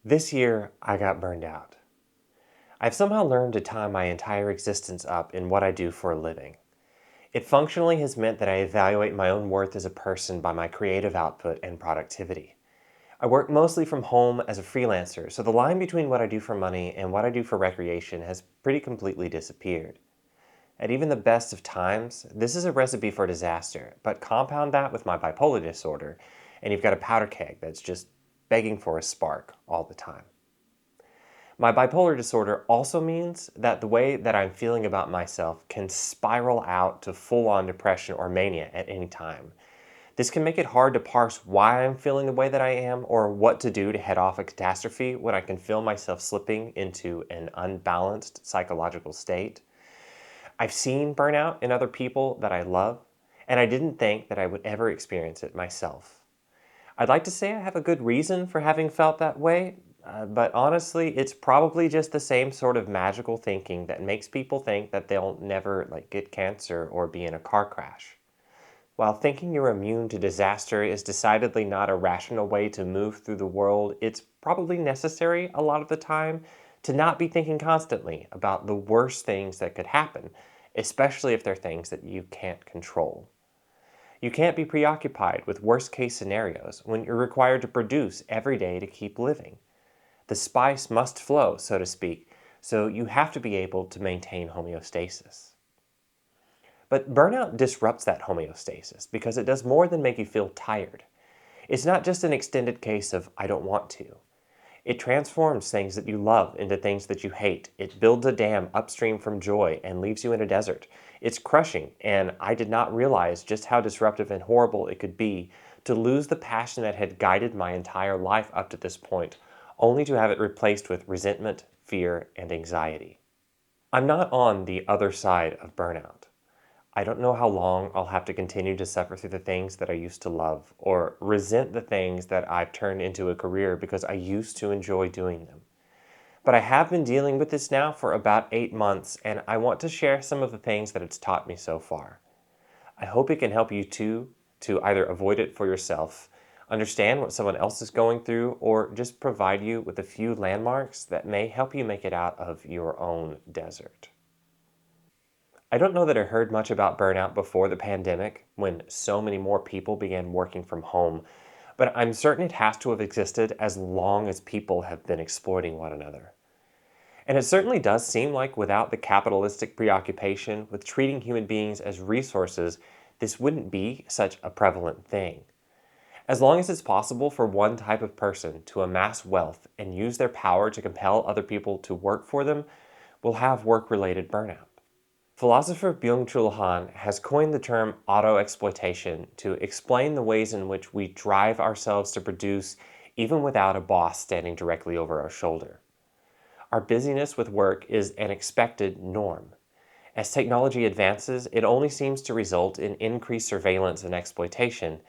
This year, I got burned out. I've somehow learned to tie my entire existence up in what I do for a living. It functionally has meant that I evaluate my own worth as a person by my creative output and productivity. I work mostly from home as a freelancer, so the line between what I do for money and what I do for recreation has pretty completely disappeared. At even the best of times, this is a recipe for disaster, but compound that with my bipolar disorder, and you've got a powder keg that's just begging for a spark all the time. My bipolar disorder also means that the way that I'm feeling about myself can spiral out to full-on depression or mania at any time. This can make it hard to parse why I'm feeling the way that I am or what to do to head off a catastrophe when I can feel myself slipping into an unbalanced psychological state. I've seen burnout in other people that I love, and I didn't think that I would ever experience it myself. I'd like to say I have a good reason for having felt that way, but honestly, it's probably just the same sort of magical thinking that makes people think that they'll never get cancer or be in a car crash. While thinking you're immune to disaster is decidedly not a rational way to move through the world, it's probably necessary a lot of the time to not be thinking constantly about the worst things that could happen, especially if they're things that you can't control. You can't be preoccupied with worst case scenarios when you're required to produce every day to keep living. The spice must flow, so to speak, so you have to be able to maintain homeostasis. But burnout disrupts that homeostasis because it does more than make you feel tired. It's not just an extended case of I don't want to. It transforms things that you love into things that you hate. It builds a dam upstream from joy and leaves you in a desert. It's crushing, and I did not realize just how disruptive and horrible it could be to lose the passion that had guided my entire life up to this point, only to have it replaced with resentment, fear, and anxiety. I'm not on the other side of burnout. I don't know how long I'll have to continue to suffer through the things that I used to love, or resent the things that I've turned into a career because I used to enjoy doing them. But I have been dealing with this now for about 8 months, and I want to share some of the things that it's taught me so far. I hope it can help you too to either avoid it for yourself, understand what someone else is going through, or just provide you with a few landmarks that may help you make it out of your own desert. I don't know that I heard much about burnout before the pandemic, when so many more people began working from home, but I'm certain it has to have existed as long as people have been exploiting one another. And it certainly does seem like without the capitalistic preoccupation with treating human beings as resources, this wouldn't be such a prevalent thing. As long as it's possible for one type of person to amass wealth and use their power to compel other people to work for them, we'll have work-related burnout. Philosopher Byung-Chul Han has coined the term auto-exploitation to explain the ways in which we drive ourselves to produce even without a boss standing directly over our shoulder. Our busyness with work is an expected norm. As technology advances, it only seems to result in increased surveillance and exploitation,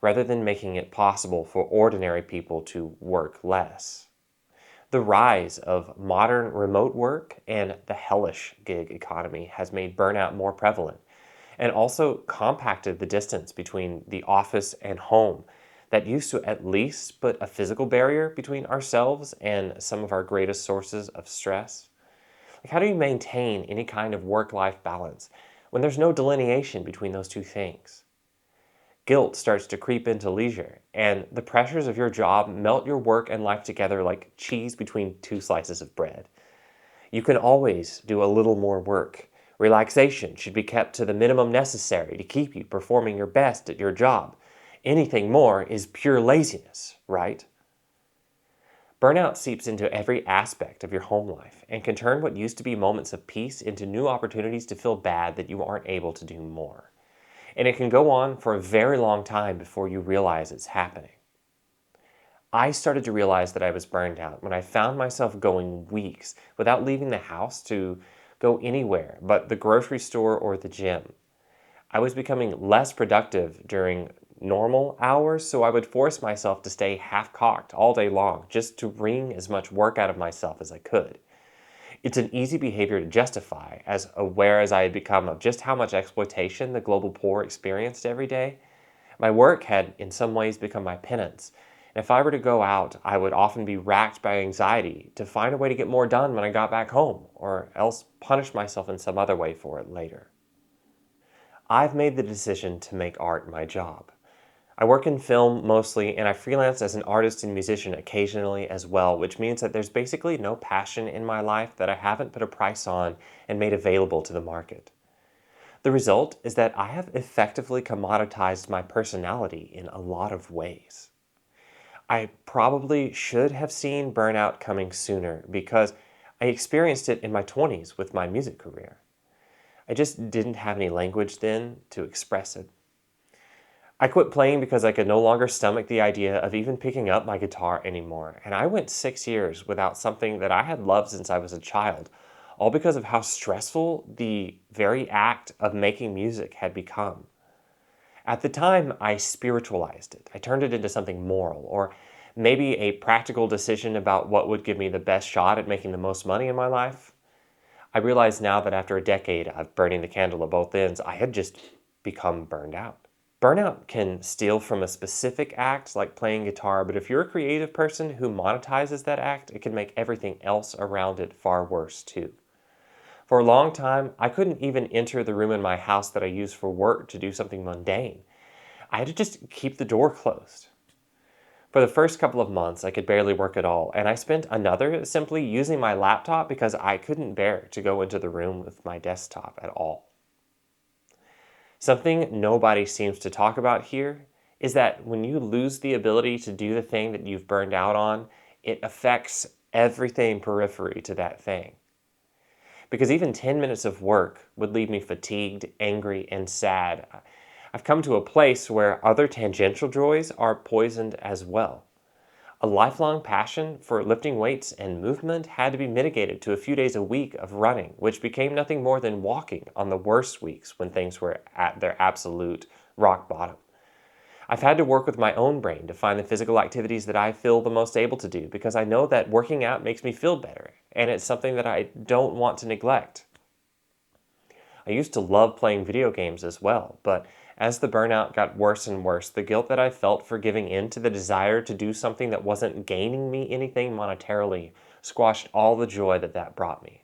rather than making it possible for ordinary people to work less. The rise of modern remote work and the hellish gig economy has made burnout more prevalent and also compacted the distance between the office and home that used to at least put a physical barrier between ourselves and some of our greatest sources of stress. How do you maintain any kind of work-life balance when there's no delineation between those two things? Guilt starts to creep into leisure, and the pressures of your job melt your work and life together like cheese between two slices of bread. You can always do a little more work. Relaxation should be kept to the minimum necessary to keep you performing your best at your job. Anything more is pure laziness, right? Burnout seeps into every aspect of your home life and can turn what used to be moments of peace into new opportunities to feel bad that you aren't able to do more. And it can go on for a very long time before you realize it's happening. I started to realize that I was burned out when I found myself going weeks without leaving the house to go anywhere but the grocery store or the gym. I was becoming less productive during normal hours, so I would force myself to stay half-cocked all day long just to wring as much work out of myself as I could. It's an easy behavior to justify, as aware as I had become of just how much exploitation the global poor experienced every day. My work had in some ways become my penance, And if I were to go out, I would often be racked by anxiety to find a way to get more done when I got back home, or else punish myself in some other way for it later. I've made the decision to make art my job. I work in film mostly, and I freelance as an artist and musician occasionally as well, which means that there's basically no passion in my life that I haven't put a price on and made available to the market. The result is that I have effectively commoditized my personality in a lot of ways. I probably should have seen burnout coming sooner because I experienced it in my 20s with my music career. I just didn't have any language then to express it. I quit playing because I could no longer stomach the idea of even picking up my guitar anymore, and I went 6 years without something that I had loved since I was a child, all because of how stressful the very act of making music had become. At the time, I spiritualized it. I turned it into something moral, or maybe a practical decision about what would give me the best shot at making the most money in my life. I realize now that after a decade of burning the candle at both ends, I had just become burned out. Burnout can steal from a specific act like playing guitar, but if you're a creative person who monetizes that act, it can make everything else around it far worse too. For a long time, I couldn't even enter the room in my house that I use for work to do something mundane. I had to just keep the door closed. For the first couple of months, I could barely work at all, and I spent another simply using my laptop because I couldn't bear to go into the room with my desktop at all. Something nobody seems to talk about here is that when you lose the ability to do the thing that you've burned out on, it affects everything periphery to that thing. Because even 10 minutes of work would leave me fatigued, angry, and sad. I've come to a place where other tangential joys are poisoned as well. A lifelong passion for lifting weights and movement had to be mitigated to a few days a week of running, which became nothing more than walking on the worst weeks when things were at their absolute rock bottom. I've had to work with my own brain to find the physical activities that I feel the most able to do because I know that working out makes me feel better, and it's something that I don't want to neglect. I used to love playing video games as well, but as the burnout got worse and worse, the guilt that I felt for giving in to the desire to do something that wasn't gaining me anything monetarily squashed all the joy that that brought me.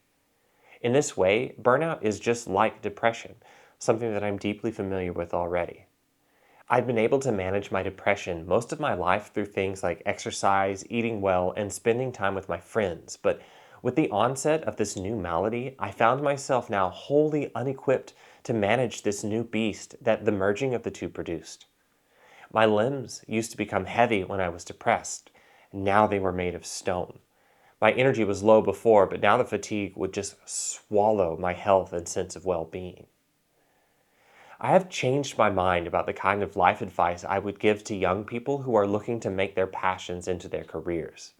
In this way, burnout is just like depression, something that I'm deeply familiar with already. I've been able to manage my depression most of my life through things like exercise, eating well, and spending time with my friends, but with the onset of this new malady, I found myself now wholly unequipped to manage this new beast that the merging of the two produced. My limbs used to become heavy when I was depressed. Now they were made of stone. My energy was low before, but now the fatigue would just swallow my health and sense of well-being. I have changed my mind about the kind of life advice I would give to young people who are looking to make their passions into their careers.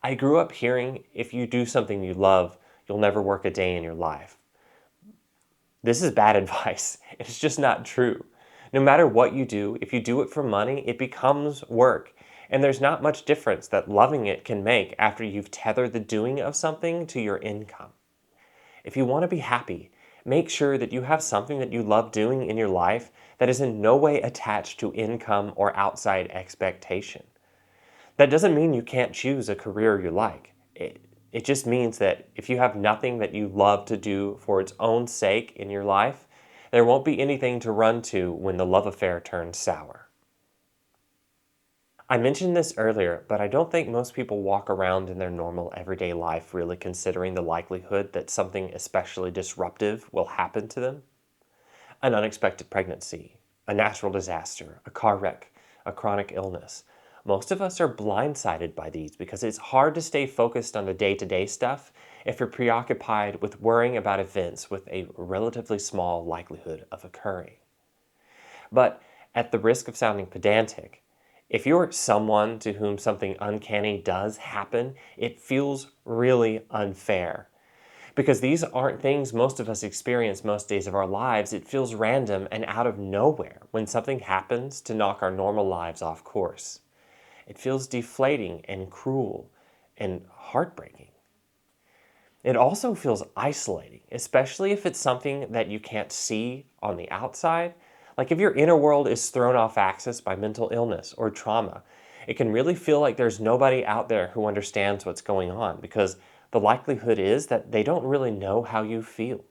I grew up hearing, if you do something you love, you'll never work a day in your life. This is bad advice. It's just not true. No matter what you do, if you do it for money, it becomes work. And there's not much difference that loving it can make after you've tethered the doing of something to your income. If you want to be happy, make sure that you have something that you love doing in your life that is in no way attached to income or outside expectation. That doesn't mean you can't choose a career you like. It just means that if you have nothing that you love to do for its own sake in your life, there won't be anything to run to when the love affair turns sour. I mentioned this earlier, but I don't think most people walk around in their normal everyday life really considering the likelihood that something especially disruptive will happen to them. An unexpected pregnancy, a natural disaster, a car wreck, a chronic illness. Most of us are blindsided by these because it's hard to stay focused on the day-to-day stuff if you're preoccupied with worrying about events with a relatively small likelihood of occurring. But at the risk of sounding pedantic, if you're someone to whom something uncanny does happen, it feels really unfair. Because these aren't things most of us experience most days of our lives, it feels random and out of nowhere when something happens to knock our normal lives off course. It feels deflating and cruel and heartbreaking. It also feels isolating, especially if it's something that you can't see on the outside. Like if your inner world is thrown off axis by mental illness or trauma, It can really feel like there's nobody out there who understands what's going on because the likelihood is that they don't really know how you feel.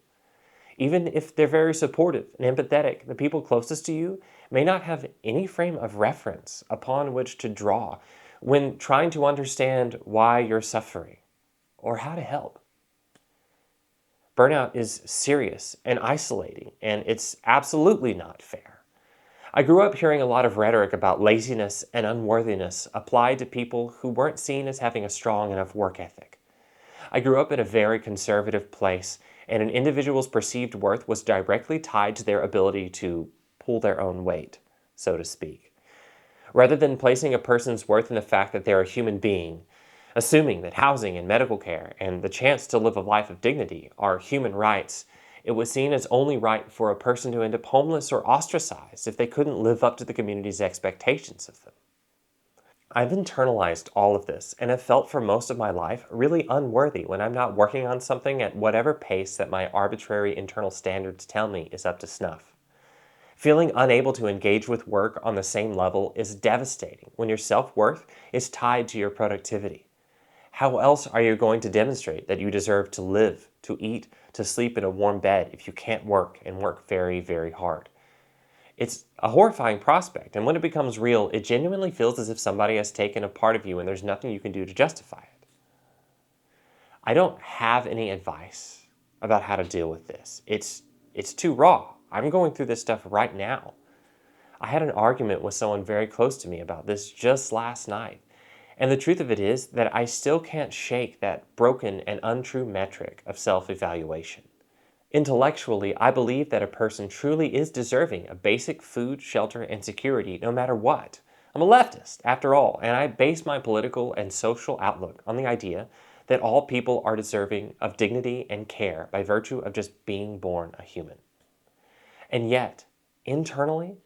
Even if they're very supportive and empathetic, the people closest to you may not have any frame of reference upon which to draw when trying to understand why you're suffering or how to help. Burnout is serious and isolating, and it's absolutely not fair. I grew up hearing a lot of rhetoric about laziness and unworthiness applied to people who weren't seen as having a strong enough work ethic. I grew up in a very conservative place, and an individual's perceived worth was directly tied to their ability to pull their own weight, so to speak. Rather than placing a person's worth in the fact that they're a human being, assuming that housing and medical care and the chance to live a life of dignity are human rights, it was seen as only right for a person to end up homeless or ostracized if they couldn't live up to the community's expectations of them. I've internalized all of this and have felt for most of my life really unworthy when I'm not working on something at whatever pace that my arbitrary internal standards tell me is up to snuff. Feeling unable to engage with work on the same level is devastating when your self-worth is tied to your productivity. How else are you going to demonstrate that you deserve to live, to eat, to sleep in a warm bed if you can't work and work very, very hard? It's a horrifying prospect, and when it becomes real, it genuinely feels as if somebody has taken a part of you and there's nothing you can do to justify it. I don't have any advice about how to deal with this. It's too raw. I'm going through this stuff right now. I had an argument with someone very close to me about this just last night. And the truth of it is that I still can't shake that broken and untrue metric of self-evaluation. Intellectually, I believe that a person truly is deserving of basic food, shelter, and security no matter what. I'm a leftist, after all, and I base my political and social outlook on the idea that all people are deserving of dignity and care by virtue of just being born a human. And yet, internally,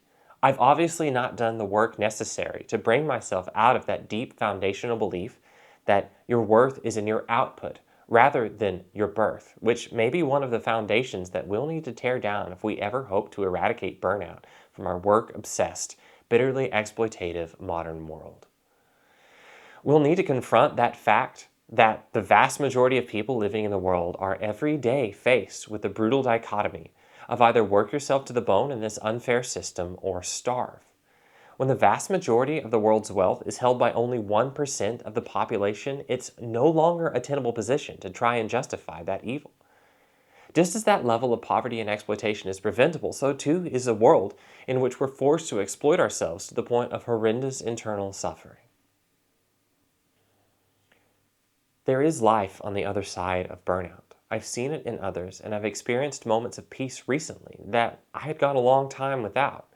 I've obviously not done the work necessary to bring myself out of that deep foundational belief that your worth is in your output rather than your birth, which may be one of the foundations that we'll need to tear down if we ever hope to eradicate burnout from our work-obsessed, bitterly exploitative modern world. We'll need to confront that fact that the vast majority of people living in the world are every day faced with the brutal dichotomy of either work yourself to the bone in this unfair system or starve. When the vast majority of the world's wealth is held by only 1% of the population, it's no longer a tenable position to try and justify that evil. Just as that level of poverty and exploitation is preventable, so too is a world in which we're forced to exploit ourselves to the point of horrendous internal suffering. There is life on the other side of burnout. I've seen it in others, and I've experienced moments of peace recently that I had gone a long time without.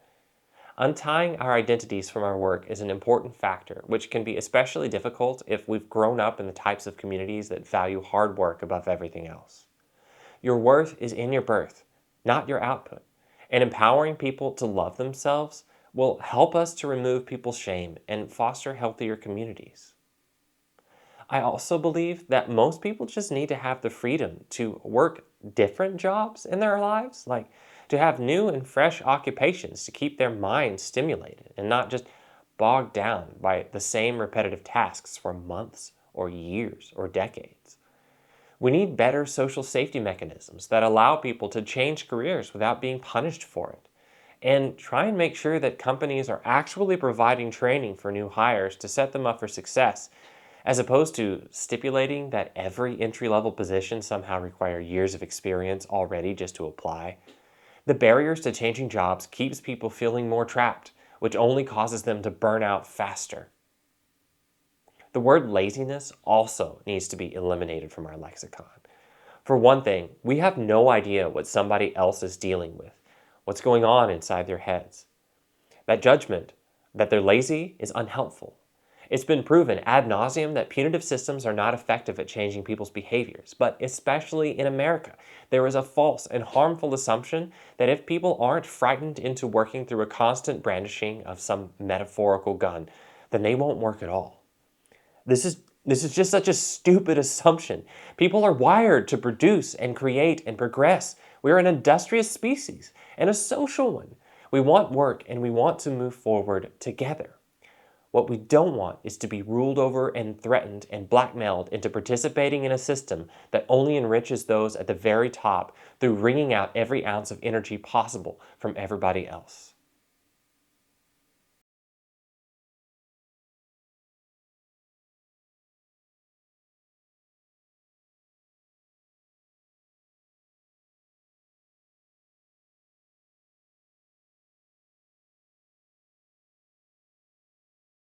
Untying our identities from our work is an important factor, which can be especially difficult if we've grown up in the types of communities that value hard work above everything else. Your worth is in your birth, not your output, and empowering people to love themselves will help us to remove people's shame and foster healthier communities. I also believe that most people just need to have the freedom to work different jobs in their lives, like to have new and fresh occupations to keep their minds stimulated and not just bogged down by the same repetitive tasks for months or years or decades. We need better social safety mechanisms that allow people to change careers without being punished for it, and try and make sure that companies are actually providing training for new hires to set them up for success, as opposed to stipulating that every entry-level position somehow require years of experience already just to apply. The barriers to changing jobs keeps people feeling more trapped, which only causes them to burn out faster. The word laziness also needs to be eliminated from our lexicon. For one thing, we have no idea what somebody else is dealing with, what's going on inside their heads. That judgment that they're lazy is unhelpful. It's been proven ad nauseum that punitive systems are not effective at changing people's behaviors, but especially in America, there is a false and harmful assumption that if people aren't frightened into working through a constant brandishing of some metaphorical gun, then they won't work at all. This is just such a stupid assumption. People are wired to produce and create and progress. We're an industrious species and a social one. We want work and we want to move forward together. What we don't want is to be ruled over and threatened and blackmailed into participating in a system that only enriches those at the very top through wringing out every ounce of energy possible from everybody else.